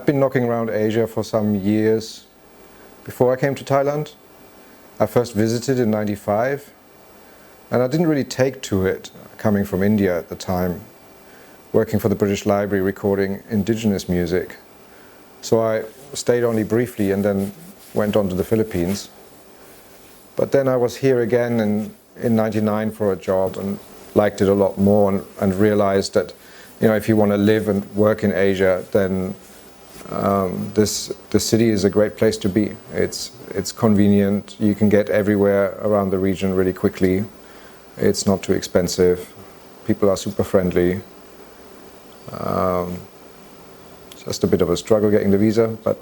been knocking around Asia for some years before I came to Thailand. I first visited in '95, and I didn't really take to it, coming from India at the time, working for the British Library recording indigenous music. So I stayed only briefly and then went on to the Philippines. But then I was here again in '99 for a job and liked it a lot more, and realized that, you know, if you want to live and work in Asia, then the city is a great place to be. It's convenient. You can get everywhere around the region really quickly. It's not too expensive. People are super friendly. Just a bit of a struggle getting the visa, but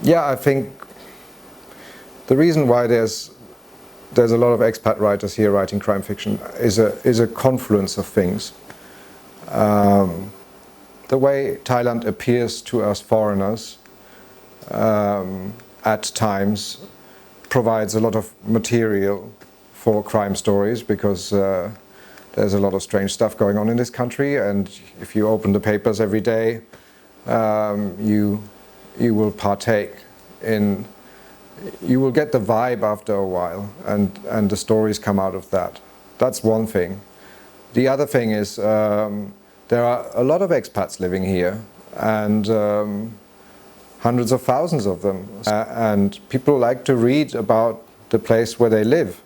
yeah, I think the reason why there's a lot of expat writers here writing crime fiction is a confluence of things. The way Thailand appears to us foreigners at times provides a lot of material for crime stories, because there's a lot of strange stuff going on in this country, and if you open the papers every day, you will partake in, you will get the vibe after a while, and the stories come out of that. That's one thing. The other thing is there are a lot of expats living here, and hundreds of thousands of them, and people like to read about the place where they live.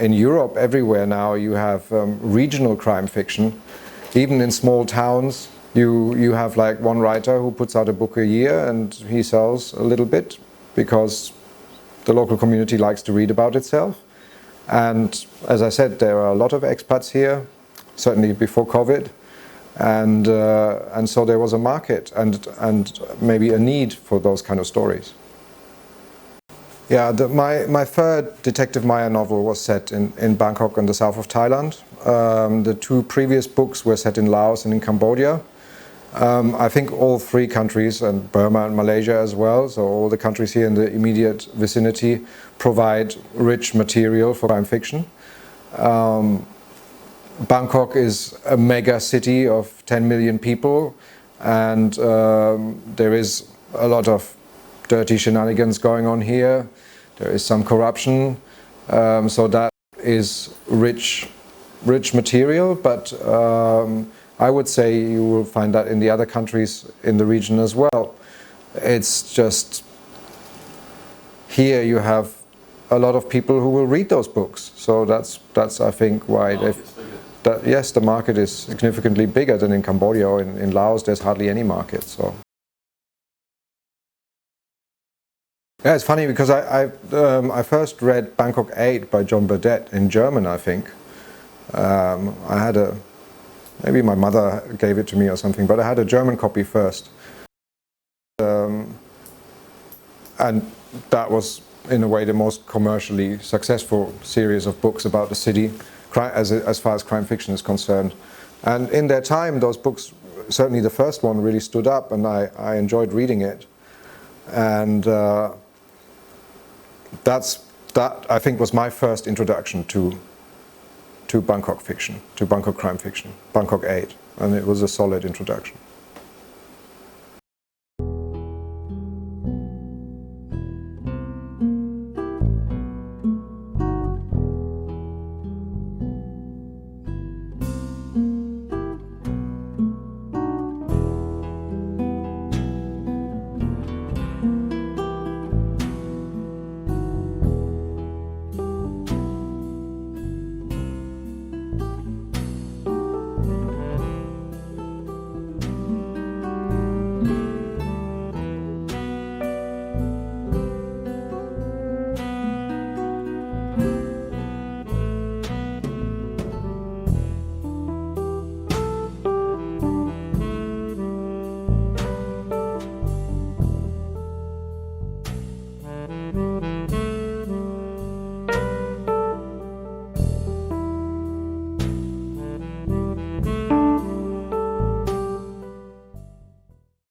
In Europe, everywhere now, you have regional crime fiction. Even in small towns, you have like one writer who puts out a book a year, and he sells a little bit because the local community likes to read about itself. And as I said, there are a lot of expats here, certainly before COVID, and so there was a market and maybe a need for those kind of stories. Yeah, my third Detective Maier novel was set in Bangkok and the south of Thailand. The two previous books were set in Laos and in Cambodia. I think all three countries, and Burma and Malaysia as well, so all the countries here in the immediate vicinity, provide rich material for crime fiction. Bangkok is a mega city of 10 million people, and there is a lot of dirty shenanigans going on here. There is some corruption, so that is rich material, but I would say you will find that in the other countries in the region as well. It's just here you have a lot of people who will read those books, so that's I think why yes, the market is significantly bigger than in Cambodia or in Laos. There's hardly any market. So yeah, it's funny because I first read Bangkok 8 by John Burdett in German, I think. I had maybe my mother gave it to me or something, but I had a German copy first. And that was, in a way, the most commercially successful series of books about the city, as far as crime fiction is concerned. And in their time, those books, certainly the first one, really stood up, and I enjoyed reading it. And that I think was my first introduction to Bangkok fiction, to Bangkok crime fiction, Bangkok 8, and it was a solid introduction.